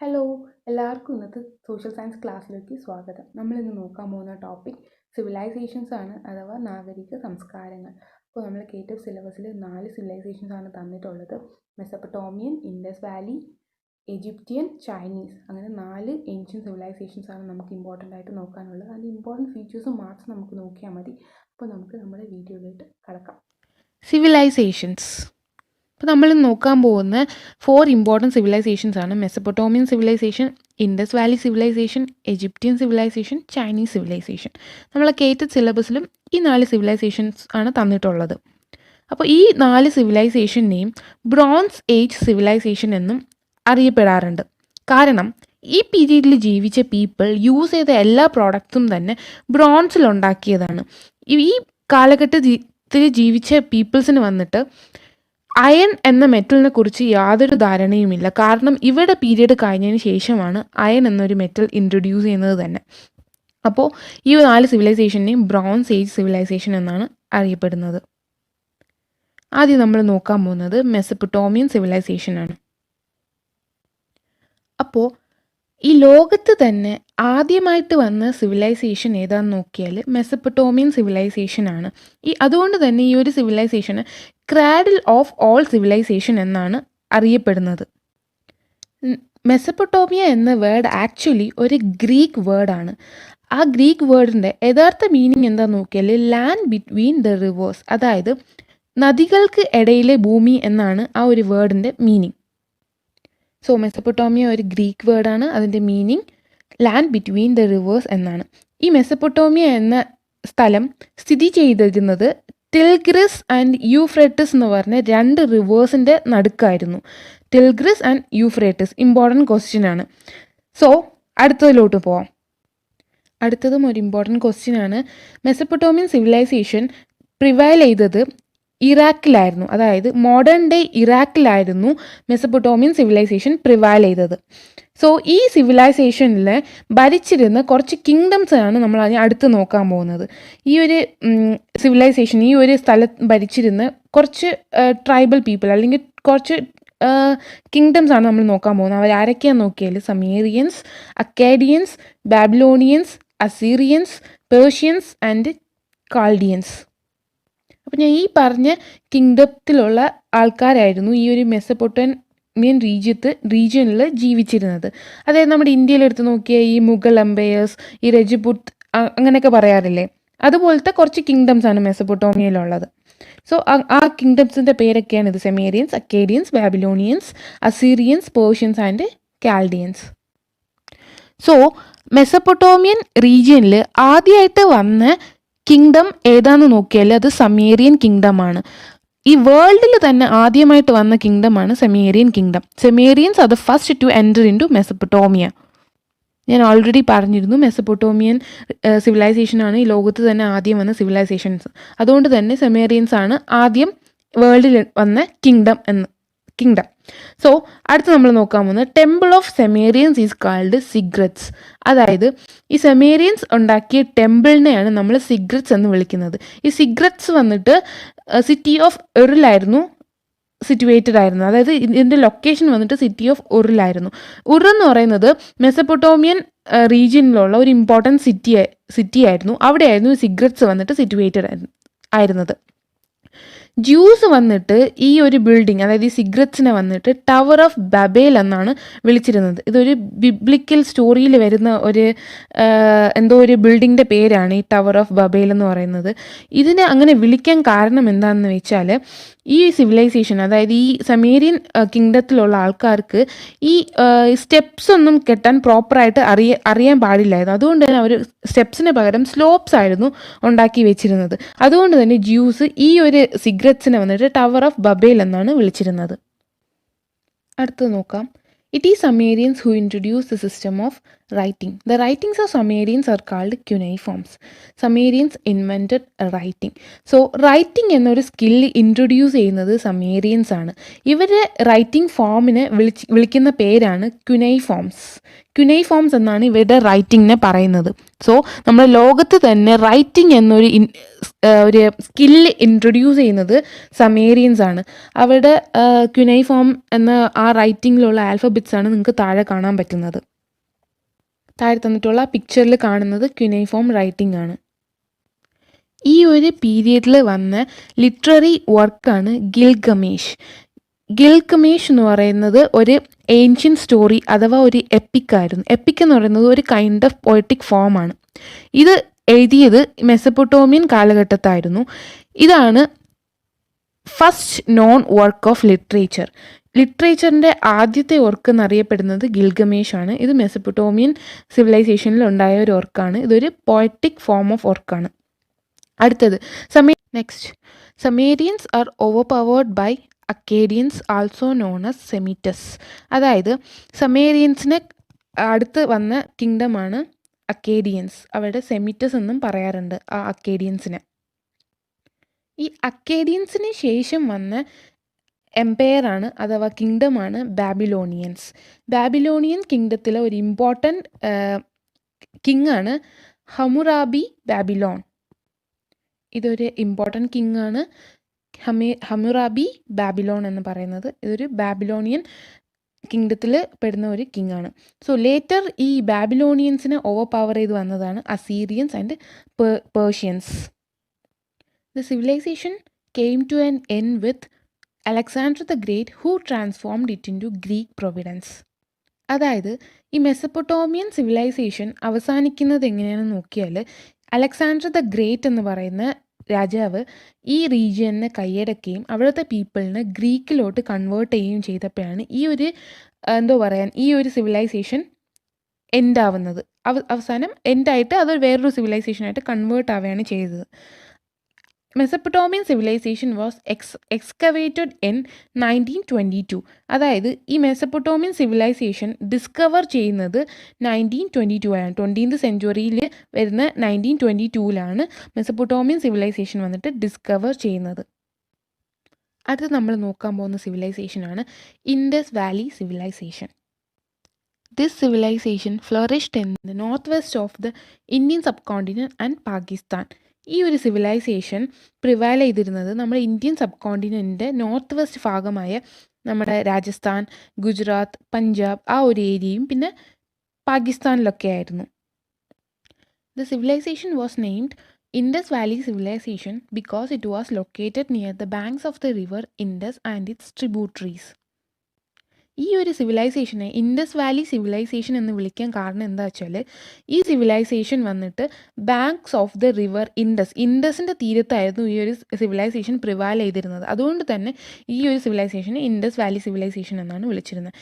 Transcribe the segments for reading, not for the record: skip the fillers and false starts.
Hello, എല്ലാവർക്കും ഇന്നത്തെ social science ക്ലാസ്സിലേക്ക് സ്വാഗതം. നമ്മളിന്ന് നോക്കാൻ പോകുന്ന ടോപ്പിക് സിവിലൈസേഷൻസ് ആണ്, അഥവാ നാഗരിക സംസ്കാരങ്ങൾ. അപ്പോൾ നമ്മൾ കേട്ട സിലബസിൽ 4 സിവിലൈസേഷൻസ് ആണ് തന്നിട്ടുള്ളത്. Mesopotamian, Indus valley, Egyptian, Chinese, അങ്ങനെ 4 ഏൻഷ്യൻ സിവിലൈസേഷൻസ് ആണ് നമുക്ക് ഇമ്പോർട്ടൻ്റ് ആയിട്ട് നോക്കാനുള്ളത്. അതിൻ്റെ ഇമ്പോർട്ടൻറ്റ് ഫീച്ചേഴ്സും മാത്രം നമുക്ക് നോക്കിയാൽ മതി. അപ്പോൾ നമുക്ക് നമ്മുടെ വീഡിയോയിലോട്ട് കടക്കാം. സിവിലൈസേഷൻസ്. അപ്പോൾ നമ്മൾ നോക്കാൻ പോകുന്ന 4 ഇമ്പോർട്ടൻറ്റ് സിവിലൈസേഷൻസ് ആണ് Mesopotamian civilization, Indus valley civilization, Egyptian civilization, Chinese civilization. നമ്മളെ കേറ്റഡ് സിലബസിലും ഈ 4 സിവിലൈസേഷൻസ് ആണ് തന്നിട്ടുള്ളത്. അപ്പോൾ ഈ 4 സിവിലൈസേഷനെയും ബ്രോൺസ് ഏജ് സിവിലൈസേഷൻ എന്നും അറിയപ്പെടാറുണ്ട്. കാരണം ഈ പീരീഡിൽ ജീവിച്ച പീപ്പിൾ യൂസ് ചെയ്ത എല്ലാ പ്രോഡക്ട്സും തന്നെ ബ്രോൺസിൽ ഉണ്ടാക്കിയതാണ്. ഈ കാലഘട്ടത്തിൽ ജീവിച്ച പീപ്പിൾസിന് വന്നിട്ട് അയൺ എന്ന മെറ്റലിനെ കുറിച്ച് യാതൊരു ധാരണയുമില്ല. കാരണം ഇവരുടെ പീരീഡ് കഴിഞ്ഞതിന് ശേഷമാണ് അയൺ എന്നൊരു മെറ്റൽ ഇൻട്രൊഡ്യൂസ് ചെയ്യുന്നത് തന്നെ. അപ്പോൾ ഈ 4 സിവിലൈസേഷനെയും ബ്രോൺസ് ഏജ് സിവിലൈസേഷൻ എന്നാണ് അറിയപ്പെടുന്നത്. ആദ്യം നമ്മൾ നോക്കാൻ പോകുന്നത് മെസപ്പൊട്ടോമിയൻ സിവിലൈസേഷൻ ആണ്. അപ്പോൾ ഈ ലോകത്ത് തന്നെ ആദ്യമായിട്ട് വന്ന സിവിലൈസേഷൻ ഏതാണെന്ന് നോക്കിയാൽ മെസപ്പൊട്ടോമിയൻ സിവിലൈസേഷൻ ആണ്. അതുകൊണ്ട് തന്നെ ഈ ഒരു സിവിലൈസേഷന് ക്രാഡിൽ ഓഫ് ഓൾ സിവിലൈസേഷൻ എന്നാണ് അറിയപ്പെടുന്നത്. മെസപ്പൊട്ടോമിയ എന്ന വേർഡ് ആക്ച്വലി ഒരു ഗ്രീക്ക് വേർഡാണ്. ആ ഗ്രീക്ക് വേർഡിൻ്റെ യഥാർത്ഥ മീനിങ് എന്താണെന്ന് നോക്കിയാൽ ലാൻഡ് ബിറ്റ്വീൻ ദ റിവേഴ്സ്, അതായത് നദികൾക്ക് ഇടയിലെ ഭൂമി എന്നാണ് ആ ഒരു വേർഡിൻ്റെ മീനിങ്. സോ മെസപ്പൊട്ടോമിയ ഒരു ഗ്രീക്ക് വേർഡാണ്. അതിൻ്റെ meaning land between the reverse എന്നാണ്. ഈ മെസപ്പൊട്ടോമിയ എന്ന സ്ഥലം സ്ഥിതി ചെയ്തിരുന്നത് ടിൽഗ്രിസ് ആൻഡ് യൂഫ്രട്ടിസ് എന്ന് പറഞ്ഞ 2 റിവേഴ്സിൻ്റെ നടുക്കായിരുന്നു. Tigris and Euphrates important question ആണ്. സോ അടുത്തതിലോട്ട് പോവാം. അടുത്തതും ഒരു ഇമ്പോർട്ടൻറ്റ് ക്വസ്റ്റ്യൻ ആണ്. മെസപ്പൊട്ടോമിയൻ സിവിലൈസേഷൻ പ്രിവൈൽ ചെയ്തത് ഇറാഖിലായിരുന്നു, അതായത് മോഡേൺ ഡേ ഇറാഖിലായിരുന്നു മെസപ്പൊട്ടോമിയൻ സിവിലൈസേഷൻ പ്രിവൈൽ ചെയ്തത്. സോ ഈ സിവിലൈസേഷനിൽ ഭരിച്ചിരുന്ന കുറച്ച് കിങ്ഡംസ് ആണ് നമ്മൾ അതിന് അടുത്ത് നോക്കാൻ പോകുന്നത്. ഈ ഒരു സിവിലൈസേഷൻ, ഈ ഒരു സ്ഥലം ഭരിച്ചിരുന്ന കുറച്ച് ട്രൈബൽ പീപ്പിൾ അല്ലെങ്കിൽ കുറച്ച് കിങ്ഡംസ് ആണ് നമ്മൾ നോക്കാൻ പോകുന്നത്. അവർ ആരൊക്കെയാണെന്ന് നോക്കിയാൽ സമേറിയൻസ്, അക്കാഡിയൻസ്, ബാബിലോണിയൻസ്, അസീറിയൻസ്, പേർഷ്യൻസ് ആൻഡ് കാൾഡിയൻസ്. അപ്പോൾ ഞാൻ ഈ പറഞ്ഞ കിങ്ഡത്തിലുള്ള ആൾക്കാരായിരുന്നു ഈ ഒരു മെസപ്പൊട്ടോമിയൻ റീജിയനിൽ ജീവിച്ചിരുന്നത്. അതായത് നമ്മുടെ ഇന്ത്യയിലെടുത്ത് നോക്കിയ ഈ മുഗൾ എംപയേഴ്സ്, ഈ രജപുത്ത് അങ്ങനെയൊക്കെ പറയാറില്ലേ, അതുപോലത്തെ കുറച്ച് കിങ്ഡംസ് ആണ് മെസപ്പൊട്ടോമിയയിലുള്ളത്. സോ ആ കിങ്ഡംസിൻ്റെ പേരൊക്കെയാണ് ഇത്: Sumerians, Akkadians, Babylonians, Assyrians, Persians and Chaldeans. So Mesopotamian റീജിയനിൽ ആദ്യമായിട്ട് വന്ന കിങ്ഡം ഏതാന്ന് നോക്കിയാൽ അത് സമേറിയൻ കിങ്ഡം ആണ്. ഈ വേൾഡിൽ തന്നെ ആദ്യമായിട്ട് വന്ന കിങ്ഡമാണ് Sumerian kingdom. Sumerians are the first to enter in to Mesopotamia. ഞാൻ ഓൾറെഡി പറഞ്ഞിരുന്നു, മെസപ്പൊട്ടോമിയൻ സിവിലൈസേഷനാണ് ഈ ലോകത്ത് തന്നെ ആദ്യം വന്ന സിവിലൈസേഷൻസ്. അതുകൊണ്ട് തന്നെ സെമേറിയൻസ് ആണ് ആദ്യം വേൾഡിൽ വന്ന കിങ്ഡം. സോ അടുത്ത് നമ്മൾ നോക്കാൻ പോകുന്നത് ടെമ്പിൾ ഓഫ് സെമേറിയൻസ് ഈസ് കാൾഡ് സിഗ്രറ്റ്സ്. അതായത് ഈ സെമേറിയൻസ് ഉണ്ടാക്കിയ ടെമ്പിളിനെയാണ് നമ്മൾ സിഗ്രറ്റ്സ് എന്ന് വിളിക്കുന്നത്. ഈ സിഗ്രറ്റ്സ് വന്നിട്ട് സിറ്റി ഓഫ് എറിലായിരുന്നു സിറ്റുവേറ്റഡ് ആയിരുന്നു. അതായത് ഇതിൻ്റെ ലൊക്കേഷൻ വന്നിട്ട് സിറ്റി ഓഫ് ഉറിലായിരുന്നു. ഉർ എന്ന് പറയുന്നത് മെസപ്പൊട്ടോമിയൻ റീജിയനിലുള്ള ഒരു ഇമ്പോർട്ടൻറ്റ് സിറ്റി ആയിരുന്നു. അവിടെയായിരുന്നു സിഗ്രറ്റ്സ് വന്നിട്ട് സിറ്റുവേറ്റഡ് ആയിരുന്നത്. ജ്യൂസ് വന്നിട്ട് ഈ ഒരു ബിൽഡിംഗ്, അതായത് ഈ സിഗ്രറ്റ്സിനെ വന്നിട്ട് ടവർ ഓഫ് ബബേൽ എന്നാണ് വിളിച്ചിരുന്നത്. ഇതൊരു ബിബ്ലിക്കൽ സ്റ്റോറിയിൽ വരുന്ന എന്തോ ഒരു ബിൽഡിങ്ങിൻ്റെ പേരാണ് ഈ ടവർ ഓഫ് ബബേൽ എന്ന് പറയുന്നത്. ഇതിനെ അങ്ങനെ വിളിക്കാൻ കാരണം എന്താണെന്ന് വെച്ചാൽ ഈ സിവിലൈസേഷൻ, അതായത് ഈ സമേറിയൻ കിങ്ഡത്തിലുള്ള ആൾക്കാർക്ക് ഈ സ്റ്റെപ്സ് ഒന്നും കെട്ടാൻ പ്രോപ്പറായിട്ട് അറിയാൻ പാടില്ലായിരുന്നു. അതുകൊണ്ട് തന്നെ അവർ സ്റ്റെപ്സിന് പകരം സ്ലോപ്സ് ആയിരുന്നു ഉണ്ടാക്കി വെച്ചിരുന്നത്. അതുകൊണ്ട് തന്നെ ജ്യൂസ് ഈ ഒരു സിഗ്രറ്റ്സിനെ വന്നിട്ട് ടവർ ഓഫ് ബബേൽ എന്നാണ് വിളിച്ചിരുന്നത്. അടുത്തത് നോക്കാം. It is Sumerians who introduced the system of writing. The writings of Sumerians are called cuneiforms. Sumerians invented writing. So writing എന്നൊരു സ്കില്ല് ഇൻട്രൊഡ്യൂസ് ചെയ്യുന്നത് സമേറിയൻസ് ആണ്. ഇവരുടെ റൈറ്റിംഗ് ഫോമിനെ വിളിക്കുന്ന പേരാണ് ക്യുനൈഫോംസ്. ക്യുനൈഫോംസ് എന്നാണ് ഇവരുടെ റൈറ്റിങ്ങിനെ പറയുന്നത്. സോ നമ്മുടെ ലോകത്ത് തന്നെ റൈറ്റിംഗ് എന്നൊരു ഒരു സ്കില്ല് ഇൻട്രൊഡ്യൂസ് ചെയ്യുന്നത് സമേരിയൻസ് ആണ്. അവിടെ ക്യുനൈഫോം എന്ന ആ റൈറ്റിങ്ങിലുള്ള ആൽഫബറ്റ്സ് ആണ് നിങ്ങൾക്ക് താഴെ കാണാൻ പറ്റുന്നത്. താഴെ തന്നിട്ടുള്ള പിക്ചറിൽ കാണുന്നത് ക്യുനൈഫോം റൈറ്റിംഗ് ആണ്. ഈ ഒരു പീരിയഡിൽ വന്ന ലിറ്റററി വർക്കാണ് ഗിൽഗമേഷ്. ഗിൽഗമേഷ് എന്ന് പറയുന്നത് ഒരു ഏൻഷ്യൻ സ്റ്റോറി അഥവാ ഒരു എപ്പിക്കായിരുന്നു. എപ്പിക് എന്ന് പറയുന്നത് ഒരു കൈൻഡ് ഓഫ് പോയറ്റിക് ഫോമാണ്. ഇത് എഴുതിയത് മെസപ്പൊട്ടോമിയൻ കാലഘട്ടത്തായിരുന്നു. ഇതാണ് first known work of literature. ലിറ്ററേച്ചറിൻ്റെ ആദ്യത്തെ വർക്ക് എന്നറിയപ്പെടുന്നത് ഗിൽഗമേഷ് ആണ്. ഇത് മെസപ്പൊട്ടോമിയൻ സിവിലൈസേഷനിൽ ഉണ്ടായ ഒരു വർക്കാണ്. ഇതൊരു പോയറ്റിക് ഫോം ഓഫ് വർക്കാണ്. അടുത്തത് next, Sumerians are over powered by Akkadians also known as Semites. അതായത് സമേരിയൻസിന് അടുത്ത് വന്ന കിങ്ഡമാണ് അക്കേഡിയൻസ്. അവരുടെ സെമിറ്റസ് എന്നും പറയാറുണ്ട് ആ അക്കേഡിയൻസിനെ. ഈ അക്കേഡിയൻസിന് ശേഷം വന്ന എംപയറാണ് അഥവാ കിങ്ഡമാണ് ബാബിലോണിയൻസ്. ബാബിലോണിയൻ കിങ്ഡത്തിലെ ഒരു ഇമ്പോർട്ടൻറ്റ് കിങ് ആണ് ഹമുറാബി ബാബിലോൺ. ഇതൊരു ഇമ്പോർട്ടൻറ്റ് കിങ് ആണ് ഹമുറാബി ബാബിലോൺ എന്ന് പറയുന്നത്. ഇതൊരു ബാബിലോണിയൻ കിങ്ഡത്തിൽ പെടുന്ന ഒരു കിങ് ആണ്. സോ ലേറ്റർ ഈ ബാബിലോണിയൻസിനെ ഓവർ പവർ ചെയ്ത് വന്നതാണ് Assyrians and Persians. The civilization came to an end with Alexander the great who transformed it in to Greek providence. അതായത് ഈ മെസപ്പൊട്ടോമിയൻ സിവിലൈസേഷൻ അവസാനിക്കുന്നത് എങ്ങനെയാണെന്ന് നോക്കിയാൽ അലക്സാണ്ടർ ദ ഗ്രേറ്റ് എന്ന് പറയുന്ന രാജാവ് ഈ റീജിയനെ കൈയടക്കുകയും അവിടുത്തെ പീപ്പിളിനെ ഗ്രീക്കിലോട്ട് കൺവേർട്ട് ചെയ്യുകയും ചെയ്തപ്പോഴാണ് ഈ ഒരു സിവിലൈസേഷൻ എൻഡ് ആവുന്നത്. അവസാനം എൻഡായിട്ട് അത് വേറൊരു സിവിലൈസേഷനായിട്ട് കൺവേർട്ട് ആവുകയാണ് ചെയ്തത്. Mesopotamian civilization was excavated in 1922. അതായത് ഈ മെസപ്പൊട്ടോമിയൻ സിവിലൈസേഷൻ ഡിസ്കവർ ചെയ്യുന്നത് 1922 ആണ്. 20th സെഞ്ച്വറിയിൽ വരുന്ന 1922 മെസപ്പൊട്ടോമിയൻ സിവിലൈസേഷൻ വന്നിട്ട് ഡിസ്കവർ ചെയ്യുന്നത്. അടുത്ത് നമ്മൾ നോക്കാൻ പോകുന്ന സിവിലൈസേഷനാണ് Indus valley civilization. This civilization flourished in the northwest of the Indian subcontinent and Pakistan. ഈ ഒരു സിവിലൈസേഷൻ പ്രിവൈൽ ചെയ്തിരുന്നത് നമ്മുടെ ഇന്ത്യൻ സബ് കോണ്ടിനെൻറ്റിൻ്റെ നോർത്ത് വെസ്റ്റ് ഭാഗമായ നമ്മുടെ രാജസ്ഥാൻ, ഗുജറാത്ത്, പഞ്ചാബ് ആ ഒരു ഏരിയയും പിന്നെ പാകിസ്ഥാനിലൊക്കെ ആയിരുന്നു. The civilization was named Indus Valley Civilization because it was located near the banks of the river Indus and its tributaries. ഈ ഒരു സിവിലൈസേഷനെ ഇൻഡസ് വാലി സിവിലൈസേഷൻ എന്ന് വിളിക്കാൻ കാരണം എന്താ വെച്ചാൽ ഈ സിവിലൈസേഷൻ വന്നിട്ട് ബാങ്ക്സ് ഓഫ് ദ റിവർ ഇൻഡസിൻ്റെ തീരത്തായിരുന്നു ഈ ഒരു സിവിലൈസേഷൻ പ്രിവൈൽ ചെയ്തിരുന്നത്. അതുകൊണ്ട് തന്നെ ഈ ഒരു സിവിലൈസേഷനെ ഇൻഡസ് വാലി സിവിലൈസേഷൻ എന്നാണ് വിളിച്ചിരുന്നത്.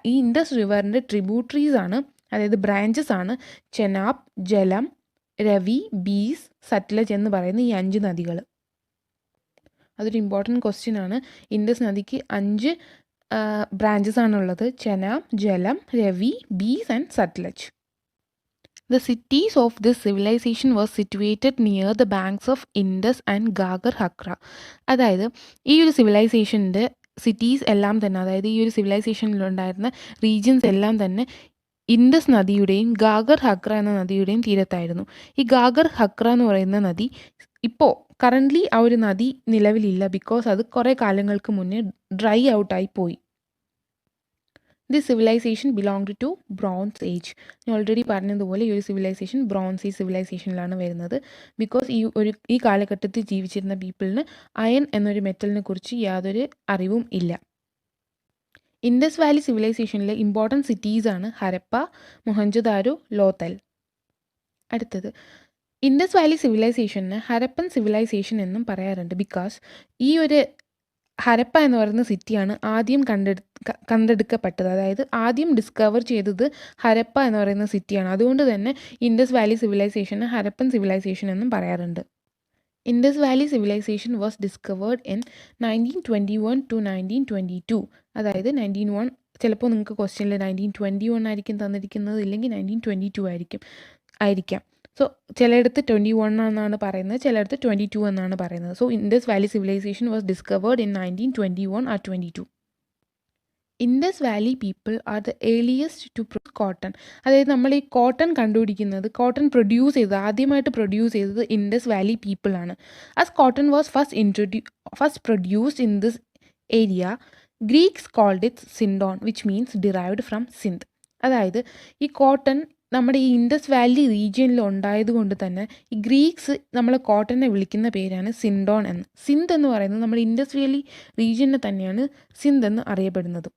ഈ ഇൻഡസ് റിവറിൻ്റെ ട്രിബ്യൂട്ടറീസ് ആണ്, അതായത് ബ്രാഞ്ചസ് ആണ് ചെനാബ്, ജലം, രവി, ബീസ്, സത്ലജ് എന്ന് പറയുന്ന ഈ 5 നദികൾ. അതൊരു ഇമ്പോർട്ടൻറ്റ് ക്വസ്റ്റ്യൻ ആണ്. ഇൻഡസ് നദിക്ക് 5 branches ആണുള്ളത്: Chenab, Jhelum, Ravi, Beas and Sutlej. The cities of this civilization were situated near the banks of Indus and Ghaggar Hakra. അതായത് ഈ ഒരു സിവിലൈസേഷൻ്റെ സിറ്റീസ് എല്ലാം തന്നെ, അതായത് ഈ ഒരു സിവിലൈസേഷനിലുണ്ടായിരുന്ന റീജിയൻസ് എല്ലാം തന്നെ ഇൻഡസ് നദിയുടെയും ഗാഗർ ഹക്ര എന്ന നദിയുടെയും തീരത്തായിരുന്നു. ഈ ഗാഗർ ഹക്ര എന്ന് പറയുന്ന നദി ഇപ്പോൾ കറൻ്റ്ലി ആ ഒരു നദി നിലവിലില്ല, ബിക്കോസ് അത് കുറേ കാലങ്ങൾക്ക് മുന്നേ ഡ്രൈ ഔട്ടായി പോയി. This civilization belonged to bronze age. ഞാൻ ഓൾറെഡി പറഞ്ഞതുപോലെ ഈ ഒരു സിവിലൈസേഷൻ ബ്രോൺസ് ഏജ് സിവിലൈസേഷനിലാണ് വരുന്നത്. ബിക്കോസ് ഈ കാലഘട്ടത്തിൽ ജീവിച്ചിരുന്ന പീപ്പിളിന് അയൺ എന്നൊരു മെറ്റലിനെ കുറിച്ച് യാതൊരു അറിവും ഇല്ല. ഇൻഡസ് വാലി സിവിലൈസേഷനിലെ ഇമ്പോർട്ടൻറ്റ് സിറ്റീസാണ് ഹരപ്പ, മൊഹൻജൊദാരോ, ലോത്തൽ. അടുത്തത് ഇൻഡസ് വാലി സിവിലൈസേഷന് ഹരപ്പൻ സിവിലൈസേഷൻ എന്നും പറയാറുണ്ട്. ബിക്കോസ് ഈ ഒരു ഹരപ്പ എന്ന് പറയുന്ന സിറ്റിയാണ് ആദ്യം കണ്ടെടുക്കപ്പെട്ടത്. അതായത് ആദ്യം ഡിസ്കവർ ചെയ്തത് ഹരപ്പ എന്ന് പറയുന്ന സിറ്റിയാണ്. അതുകൊണ്ട് തന്നെ ഇൻഡസ് വാലി സിവിലൈസേഷന് ഹരപ്പൻ സിവിലൈസേഷൻ എന്നും പറയാറുണ്ട്. Indus valley civilization was discovered in 1921 to 1922. അതായത് 1901, ചിലപ്പോൾ നിങ്ങൾക്ക് ക്വസ്റ്റ്യനിൽ 1921 ആയിരിക്കും തന്നിരിക്കുന്നത്, ഇല്ലെങ്കിൽ 1922 ആയിരിക്കാം. സോ ചിലയിടത്ത് 21 എന്നാണ് പറയുന്നത്, ചിലയിടത്ത് 22 എന്നാണ് പറയുന്നത്. So Indus valley civilization was discovered in 1921 or 22. Indus valley people are the earliest to produce cotton. അതായത് നമ്മൾ ഈ കോട്ടൺ കണ്ടുപിടിക്കുന്നത്, കോട്ടൺ പ്രൊഡ്യൂസ് ചെയ്തത്, ആദ്യമായിട്ട് പ്രൊഡ്യൂസ് ചെയ്തത് ഇൻഡസ് വാലി പീപ്പിൾ ആണ്. As cotton was first produced in this area, Greeks called it sindon which means derived from Sindh. അതായത് ഈ കോട്ടൺ നമ്മുടെ ഈ ഇൻഡസ് വാലി റീജിയനിൽ ഉണ്ടായത് കൊണ്ട് തന്നെ ഈ ഗ്രീക്സ് നമ്മൾ കോട്ടനെ വിളിക്കുന്ന പേരാണ് സിൻഡോൺ എന്ന്. സിന്ധ് എന്ന് പറയുന്നത് നമ്മുടെ ഇൻഡസ് വാലി റീജിയനെ തന്നെയാണ് സിന്ധ് എന്ന് അറിയപ്പെടുന്നത്.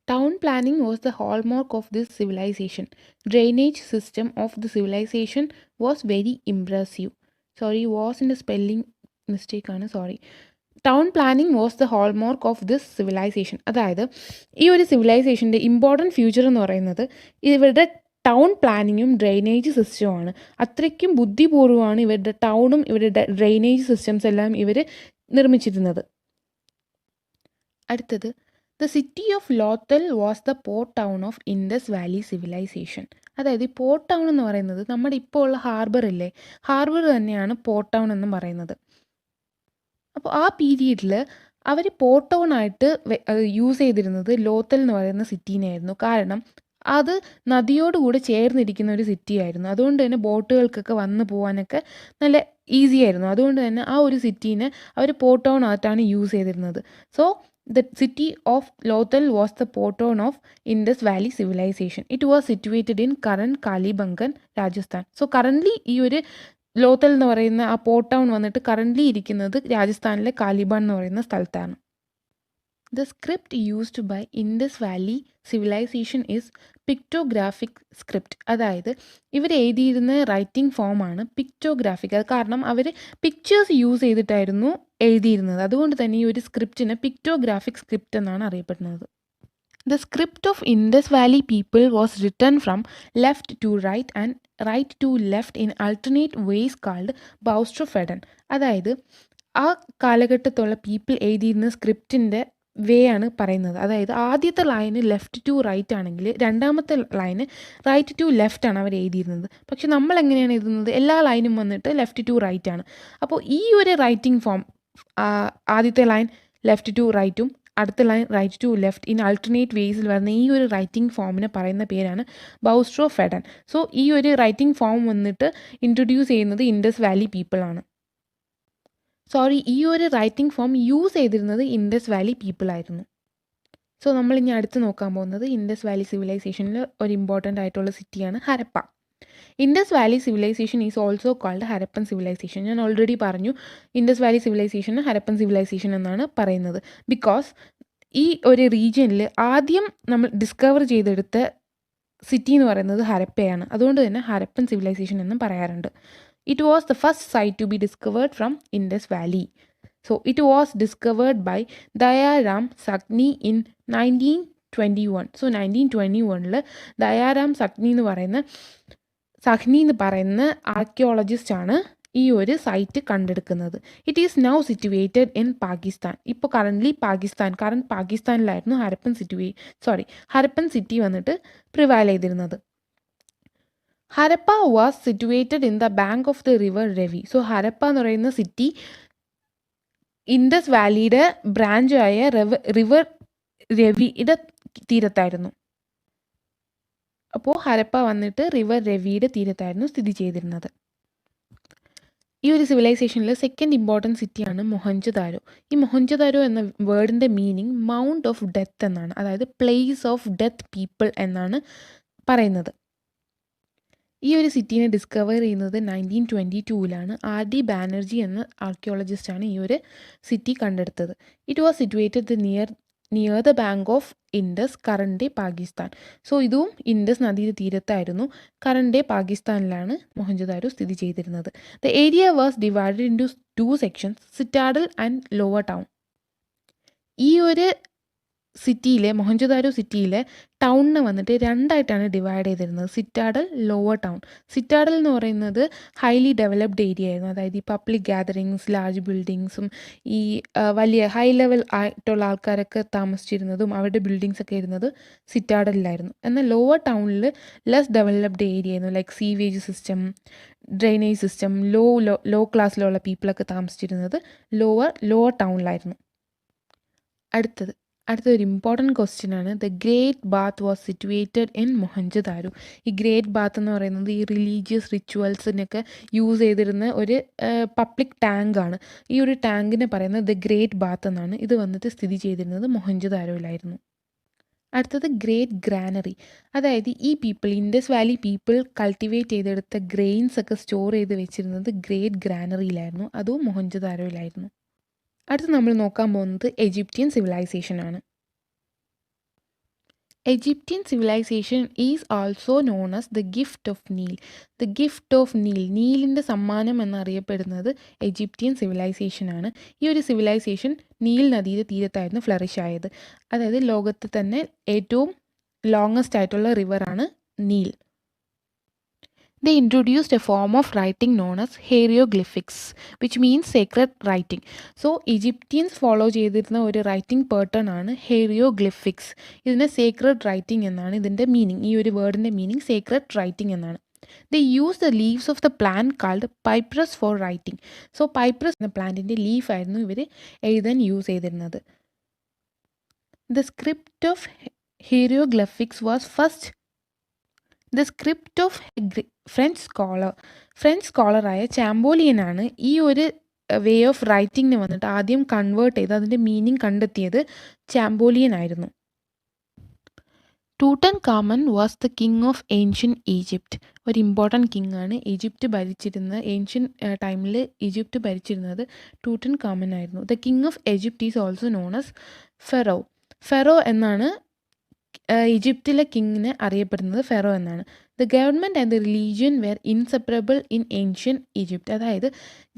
Town planning was the hallmark of this civilization. Drainage system of the civilization was very impressive. Sorry, was in the spelling mistake ആണ്, sorry. Town planning was the hallmark of this civilization. അതായത് ഈ ഒരു സിവിലൈസേഷൻ്റെ important future എന്ന് പറയുന്നത് ഇവരുടെ town പ്ലാനിങ്ങും drainage സിസ്റ്റവുമാണ്. അത്രയ്ക്കും ബുദ്ധിപൂർവ്വമാണ് ഇവരുടെ ടൗണും ഇവരുടെ ഡ്രെയിനേജ് സിസ്റ്റംസ് എല്ലാം ഇവർ നിർമ്മിച്ചിരുന്നത്. അടുത്തത്, the city of Lothal was the port town of Indus valley civilization. അതായത് ഈ പോർട്ട് ടൗൺ എന്ന് പറയുന്നത് നമ്മുടെ ഇപ്പോൾ ഉള്ള ഹാർബർ ഇല്ലേ, ഹാർബർ തന്നെയാണ് പോർട്ട് ടൗൺ എന്നും പറയുന്നത്. അപ്പോൾ ആ പീരീഡിൽ അവർ പോർട്ട് ടൗൺ ആയിട്ട് യൂസ് ചെയ്തിരുന്നത് ലോത്തൽ എന്ന് പറയുന്ന സിറ്റീനെയായിരുന്നു. കാരണം അത് നദിയോടുകൂടെ ചേർന്നിരിക്കുന്ന ഒരു സിറ്റി ആയിരുന്നു. അതുകൊണ്ട് തന്നെ ബോട്ടുകൾക്കൊക്കെ വന്നു പോകാനൊക്കെ നല്ല ഈസി ആയിരുന്നു. അതുകൊണ്ട് തന്നെ ആ ഒരു സിറ്റീനെ അവർ പോർട്ട് ടൗൺ ആയിട്ടാണ് യൂസ് ചെയ്തിരുന്നത്. So the city of Lothal was the port town of Indus Valley civilization. It was situated in current Kalibangan, Rajasthan. So currently ഈ ഒരു ലോത്തൽ എന്ന് പറയുന്ന ആ പോർട്ട് ടൗൺ വന്നിട്ട് കറൻ്റ്ലി ഇരിക്കുന്നത് രാജസ്ഥാനിലെ കാലിബാൻ എന്ന് പറയുന്ന സ്ഥലത്താണ്. The script used by Indus valley civilization is pictographic script. അതായത് ഇവർ എഴുതിയിരുന്ന റൈറ്റിംഗ് ഫോമാണ് പിക്ടോഗ്രാഫിക്. അത് കാരണം അവർ പിക്ചേഴ്സ് യൂസ് ചെയ്തിട്ടായിരുന്നു എഴുതിയിരുന്നത്. അതുകൊണ്ട് തന്നെ ഈ ഒരു സ്ക്രിപ്റ്റിന് പിക്ടോഗ്രാഫിക് സ്ക്രിപ്റ്റ് എന്നാണ് അറിയപ്പെടുന്നത്. The script of Indus Valley people was written from left to right and right to left in alternate ways called ബൗസ്ട്രോഫെഡൻ. അതായത് ആ കാലഘട്ടത്തുള്ള പീപ്പിൾ എഴുതിയിരുന്ന സ്ക്രിപ്റ്റിൻ്റെ വേ ആണ് പറയുന്നത്. അതായത് ആദ്യത്തെ ലൈന് ലെഫ്റ്റ് ടു റൈറ്റ് ആണെങ്കിൽ രണ്ടാമത്തെ ലൈന് റൈറ്റ് ടു ലെഫ്റ്റ് ആണ് അവർ എഴുതിയിരുന്നത്. പക്ഷെ നമ്മൾ എങ്ങനെയാണ് എഴുതുന്നത്, എല്ലാ ലൈനും വന്നിട്ട് ലെഫ്റ്റ് ടു റൈറ്റ് ആണ്. അപ്പോൾ ഈ ഒരു റൈറ്റിംഗ് ഫോം, ആദ്യത്തെ ലൈൻ ലെഫ്റ്റ് ടു റൈറ്റും അടുത്ത line right to left in alternate വേസിൽ വരുന്ന ഈ ഒരു റൈറ്റിംഗ് ഫോമിനെ പറയുന്ന പേരാണ് ബൗസ്ട്രോഫെഡൻ. സോ ഈ ഒരു റൈറ്റിംഗ് ഫോം വന്നിട്ട് ഇൻട്രൊഡ്യൂസ് ചെയ്യുന്നത് ഇൻഡസ് വാലി പീപ്പിളാണ്. ഈ ഒരു റൈറ്റിംഗ് ഫോം യൂസ് ചെയ്തിരുന്നത് ഇൻഡസ് വാലി പീപ്പിൾ ആയിരുന്നു. സോ നമ്മളിനി അടുത്ത് നോക്കാൻ പോകുന്നത് ഇൻഡസ് വാലി സിവിലൈസേഷനിൽ ഒരു ഇമ്പോർട്ടൻ്റ് ആയിട്ടുള്ള സിറ്റിയാണ് Harappa. Indus valley civilization is also called Harappan civilization. ഞാൻ ഓൾറെഡി പറഞ്ഞു ഇൻഡസ് വാലി സിവിലൈസേഷന് ഹരപ്പൻ സിവിലൈസേഷൻ എന്നാണ് പറയുന്നത്. ബിക്കോസ് ഈ ഒരു റീജിയനിൽ ആദ്യം നമ്മൾ ഡിസ്കവർ ചെയ്തെടുത്ത സിറ്റി എന്ന് പറയുന്നത് ഹരപ്പയാണ്. അതുകൊണ്ട് തന്നെ ഹരപ്പൻ സിവിലൈസേഷൻ എന്നും പറയാറുണ്ട്. It was the first site to be discovered from Indus valley. So it was discovered by Dayaram Sahni in 1921. So 1921 Dayaram Sahni എന്ന് പറയുന്ന ആർക്കിയോളജിസ്റ്റാണ് ഈ ഒരു സൈറ്റ് കണ്ടെടുക്കുന്നത്. It is now situated in Pakistan. ഇപ്പോൾ കറണ്ട് പാകിസ്ഥാനിലായിരുന്നു ഹരപ്പൻ സിറ്റി വന്നിട്ട് പ്രിവൈൽ ചെയ്തിരുന്നത്. Harappa was situated in the bank of the river Ravi. So Harappa എന്ന് പറയുന്ന സിറ്റി ഇൻഡസ് വാലിയുടെ ബ്രാഞ്ചായ റിവർ രവിയുടെ തീരത്തായിരുന്നു. അപ്പോൾ ഹരപ്പ വന്നിട്ട് റിവർ രവിയുടെ തീരത്തായിരുന്നു സ്ഥിതി ചെയ്തിരുന്നത്. ഈ ഒരു സിവിലൈസേഷനിൽ സെക്കൻഡ് ഇമ്പോർട്ടൻറ്റ് സിറ്റിയാണ് മൊഹൻജൊദാരോ. ഈ മൊഹൻജൊദാരോ എന്ന വേർഡിൻ്റെ മീനിങ് മൗണ്ട് ഓഫ് ഡെത്ത് എന്നാണ്. അതായത് പ്ലേസ് ഓഫ് ഡെത്ത് പീപ്പിൾ എന്നാണ് പറയുന്നത്. ഈ ഒരു സിറ്റീനെ ഡിസ്കവർ ചെയ്യുന്നത് 1922 RD ബാനർജി എന്ന ആർക്കിയോളജിസ്റ്റാണ് ഈ ഒരു സിറ്റി കണ്ടെടുത്തത്. It was situated near the bank of Indus, current day Pakistan. So ഇതും ഇൻഡസ് നദിയുടെ തീരത്തായിരുന്നു. കറണ്ട് ഡേ പാകിസ്ഥാനിലാണ് മൊഹൻജൊദാരോ സ്ഥിതി ചെയ്തിരുന്നത്. The area was divided into 2 sections, citadel and lower town. ഈ ഒരു മൊഹൻജൊദാരോ സിറ്റിയിലെ ടൗണിനെ വന്നിട്ട് രണ്ടായിട്ടാണ് ഡിവൈഡ് ചെയ്തിരുന്നത്, സിറ്റാഡൽ, ലോവർ ടൗൺ. സിറ്റാഡൽ എന്ന് പറയുന്നത് ഹൈലി ഡെവലപ്ഡ് ഏരിയ ആയിരുന്നു. അതായത് ഈ പബ്ലിക് ഗ്യാതറിങ്സ്, ലാർജ് ബിൽഡിങ്സും ഈ വലിയ ഹൈ ലെവൽ ആയിട്ടുള്ള ആൾക്കാരൊക്കെ താമസിച്ചിരുന്നതും അവരുടെ ബിൽഡിങ്സ് ഒക്കെ ഇരുന്നത് സിറ്റാഡലിലായിരുന്നു. എന്നാൽ ലോവർ ടൗണിൽ ലെസ് ഡെവലപ്ഡ് ഏരിയ ആയിരുന്നു. Like sewage system, drainage system, low ക്ലാസ്സിലുള്ള പീപ്പിളൊക്കെ താമസിച്ചിരുന്നത് ലോവർ ടൗണിലായിരുന്നു. അടുത്തത് അടുത്തൊരു ഇമ്പോർട്ടൻറ്റ് ക്വസ്റ്റ്യൻ ആണ്. The great bath was situated in Mohenjodaro. ഈ ഗ്രേറ്റ് ബാത്ത് എന്ന് പറയുന്നത് ഈ റിലീജിയസ് റിച്വൽസിനൊക്കെ യൂസ് ചെയ്തിരുന്ന ഒരു പബ്ലിക് ടാങ്കാണ്. ഈ ഒരു ടാങ്കിനെ പറയുന്നത് ദ ഗ്രേറ്റ് ബാത്ത് എന്നാണ്. ഇത് വന്നിട്ട് സ്ഥിതി ചെയ്തിരുന്നത് മൊഹൻജദാരോയിലായിരുന്നു. അടുത്തത് ഗ്രേറ്റ് ഗ്രാനറി. അതായത് ഈ people, Indus valley people cultivate ചെയ്തെടുത്ത ഗ്രെയിൻസ് ഒക്കെ സ്റ്റോർ ചെയ്ത് വെച്ചിരുന്നത് ഗ്രേറ്റ് ഗ്രാനറിയിലായിരുന്നു. അതും മൊഹൻജദാരോയിലായിരുന്നു. അടുത്ത് നമ്മൾ നോക്കാൻ പോകുന്നത് ഈജിപ്ഷ്യൻ സിവിലൈസേഷൻ ആണ്. Egyptian civilization is also known as the gift of Nile. The gift of Nile, നീലിൻ്റെ സമ്മാനം എന്നറിയപ്പെടുന്നത് ഈജിപ്ഷ്യൻ സിവിലൈസേഷൻ ആണ്. ഈ ഒരു സിവിലൈസേഷൻ നീൽ നദിയുടെ തീരത്തായിരുന്നു ഫ്ലറിഷ് ആയത്. അതായത് ലോകത്ത് തന്നെ ഏറ്റവും ലോങ്ങസ്റ്റ് ആയിട്ടുള്ള റിവറാണ് Neil. They introduced a form of writing known as hieroglyphics, which means sacred writing. So, Egyptians follow ചെയ്തിരുന്ന ഒരു റൈറ്റിംഗ് പാറ്റേൺ ആണ് ഹീറിയോഗ്ലിഫിക്സ്. ഇതിനെ സേക്രഡ് റൈറ്റിംഗ് എന്നാണ് ഇതിൻ്റെ മീനിങ്. ഈ ഒരു വേർഡിൻ്റെ മീനിങ് സേക്രഡ് റൈറ്റിംഗ് എന്നാണ്. They use the leaves of the plant called papyrus for writing. So, papyrus എന്ന പ്ലാന്റിൻ്റെ ലീഫ് ആയിരുന്നു ഇവർ എഴുതാൻ യൂസ് ചെയ്തിരുന്നത്. The script of hieroglyphics was first the script of French സ്കോളറായ ചാമ്പോലിയനാണ് ഈ ഒരു വേ ഓഫ് റൈറ്റിങ്ങിന് വന്നിട്ട് ആദ്യം കൺവേർട്ട് ചെയ്ത് അതിൻ്റെ മീനിങ് കണ്ടെത്തിയത് ചാമ്പോലിയൻ ആയിരുന്നു. Tutankhamun was the king of ancient Egypt. ഒരു ഇമ്പോർട്ടൻറ്റ് കിങ് ആണ്. ഈജിപ്റ്റ് ഭരിച്ചിരുന്ന ഏൻഷ്യൻ ടൈമിൽ ഈജിപ്റ്റ് ഭരിച്ചിരുന്നത് ടൂട്ടൻഖാമൻ ആയിരുന്നു. The king of Egypt is also known as pharaoh. Pharaoh എന്നാണ് ഈജിപ്തിലെ കിങ്ങിനെ അറിയപ്പെടുന്നത്. ഫെറോ എന്നാണ്. The government and the religion were inseparable in ancient Egypt. അതായത്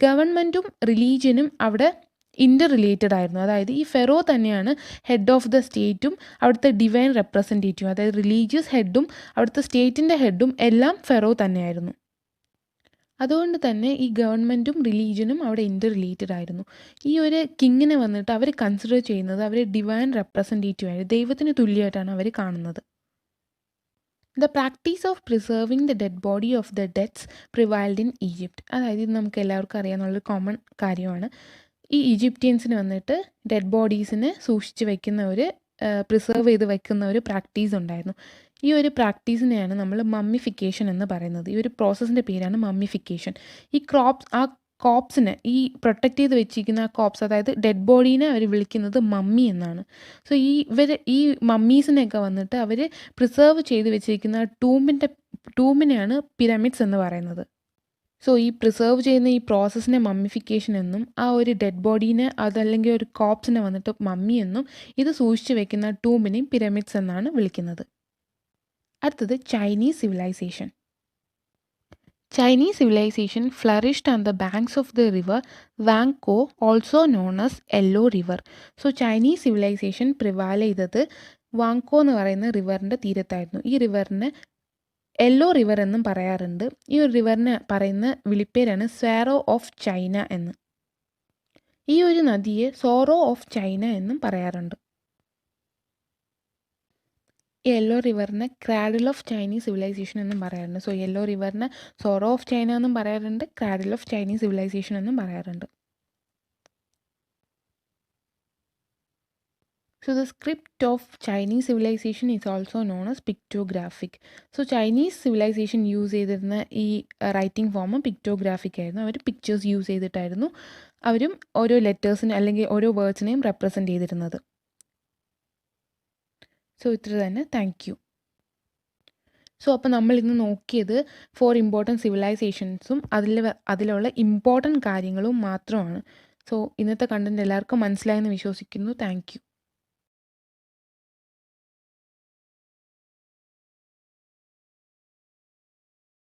ഗവൺമെൻറ്റും റിലീജിയനും അവിടെ ഇൻ്റർ റിലേറ്റഡ് ആയിരുന്നു. അതായത് ഈ ഫെറോ തന്നെയാണ് ഹെഡ് ഓഫ് ദ സ്റ്റേറ്റും അവിടുത്തെ ഡിവൈൻ റെപ്രസെൻറ്റേറ്റീവും. അതായത് റിലീജിയസ് ഹെഡും അവിടുത്തെ സ്റ്റേറ്റിൻ്റെ ഹെഡും എല്ലാം ഫെറോ തന്നെയായിരുന്നു. അതുകൊണ്ട് തന്നെ ഈ ഗവൺമെൻറ്റും റിലീജിയനും അവിടെ ഇൻ്റർ റിലേറ്റഡ് ആയിരുന്നു. ഈ ഒരു കിങ്ങിനെ വന്നിട്ട് അവർ കൺസിഡർ ചെയ്യുന്നത് അവർ ഡിവൈൻ റെപ്രസെൻറ്റേറ്റീവ് ആയിട്ട് ദൈവത്തിന് തുല്യമായിട്ടാണ് അവർ കാണുന്നത്. The practice of preserving the dead body of the deads prevailed in Egypt. അതായത് ഇത് നമുക്ക് എല്ലാവർക്കും അറിയാവുന്നൊരു കോമൺ കാര്യമാണ്. ഈ ഈജിപ്ഷ്യൻസിന് വന്നിട്ട് ഡെഡ് ബോഡീസിനെ സൂക്ഷിച്ച് വയ്ക്കുന്ന ഒരു പ്രിസർവ് ചെയ്ത് വയ്ക്കുന്ന ഒരു പ്രാക്ടീസ് ഉണ്ടായിരുന്നു. ഈ ഒരു പ്രാക്ടീസിനെയാണ് നമ്മൾ മമ്മിഫിക്കേഷൻ എന്ന് പറയുന്നത്. ഈ ഒരു പ്രോസസ്സിൻ്റെ പേരാണ് മമ്മിഫിക്കേഷൻ. ഈ കോപ്സിനെ, ഈ പ്രൊട്ടക്റ്റ് ചെയ്ത് വെച്ചിരിക്കുന്ന ആ കോപ്സ്, അതായത് ഡെഡ് ബോഡീനെ അവർ വിളിക്കുന്നത് മമ്മി എന്നാണ്. സോ ഈ മമ്മീസിനെയൊക്കെ വന്നിട്ട് അവർ പ്രിസർവ് ചെയ്ത് വെച്ചിരിക്കുന്ന ടൂമിനെയാണ് പിരമിഡ്സ് എന്ന് പറയുന്നത്. സോ ഈ പ്രിസർവ് ചെയ്യുന്ന ഈ പ്രോസസ്സിനെ മമ്മിഫിക്കേഷൻ എന്നും ആ ഒരു ഡെഡ് ബോഡീനെ അതല്ലെങ്കിൽ ഒരു കോപ്സിനെ വന്നിട്ട് മമ്മി എന്നും ഇത് സൂക്ഷിച്ച് വെക്കുന്ന ടൂമിനെയും പിരമിഡ്സ് എന്നാണ് വിളിക്കുന്നത്. അടുത്തത് Chinese civilization. Chinese civilization flourished on the banks of the river Huang Ho, also known as yellow river. So Chinese civilization prevail ചെയ്തത് വാങ്കോ എന്ന് പറയുന്ന റിവറിൻ്റെ തീരത്തായിരുന്നു. ഈ റിവറിനെ യെല്ലോ റിവർ എന്നും പറയാറുണ്ട്. ഈ ഒരു റിവറിനെ പറയുന്ന വിളിപ്പേരാണ് സ്വാരോ ഓഫ് ചൈന എന്ന്. ഈ ഒരു നദിയെ സോറോ ഓഫ് ചൈന എന്നും പറയാറുണ്ട്. യെല്ലോ റിവറിനെ ക്രാഡിൽ ഓഫ് ചൈനീസ് സിവിലൈസേഷൻ എന്നും പറയാറുണ്ട്. സോ യെല്ലോ റിവറിനെ സോറോ ഓഫ് ചൈന എന്നും പറയാറുണ്ട്, ക്രാഡിൽ ഓഫ് ചൈനീസ് സിവിലൈസേഷൻ എന്നും പറയാറുണ്ട്. So the script of Chinese civilization is also known as pictographic. So Chinese civilization use ചെയ്തിരുന്ന ഈ റൈറ്റിംഗ് ഫോം പിക്ടോഗ്രാഫിക് ആയിരുന്നു. അവർ പിക്ചേഴ്സ് യൂസ് ചെയ്തിട്ടായിരുന്നു അവരും ഓരോ ലെറ്റേഴ്സിനെ അല്ലെങ്കിൽ ഓരോ വേർഡ്സിനെയും റെപ്രസെൻറ്റ് ചെയ്തിരുന്നത്. സോ ഇത്ര തന്നെ. Thank you. സോ അപ്പോൾ നമ്മൾ ഇന്ന് നോക്കിയത് 4 ഇമ്പോർട്ടൻറ്റ് സിവിലൈസേഷൻസും അതിലുള്ള ഇമ്പോർട്ടൻറ്റ് കാര്യങ്ങളും മാത്രമാണ്. സോ ഇന്നത്തെ കണ്ടൻറ്റ് എല്ലാവർക്കും മനസ്സിലായെന്ന് വിശ്വസിക്കുന്നു. Thank you.